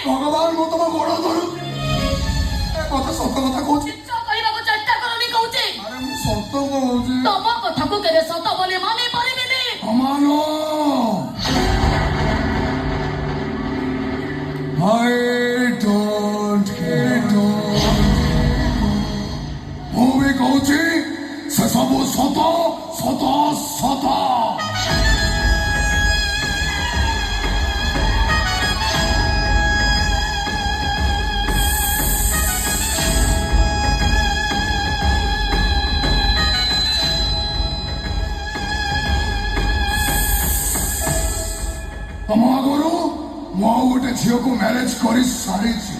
ଭଗବାନ ମୁଁ ତମ ଗୋଡ଼ ଧରୁଛି ମତେ ସତ କଥା କହୁଛି ମିଛ କହିବାକୁ ଚେଷ୍ଟା କରନି କହୁଛି। ଆରେ ମୁଁ ସତ କହୁଛି ତମ କଥାକୁ କେବେ ସତ ବୋଲି ମାନି ପାରିବିନି। ଅମାନ I don't care ମୁଁ ବି କହୁଛି ସେ ସବୁ ସତ ସତ ସତ ତମ ଆଗରୁ ମୁଁ ଆଉ ଗୋଟେ ଝିଅକୁ ମ୍ୟାରେଜ କରି ସାରିଛି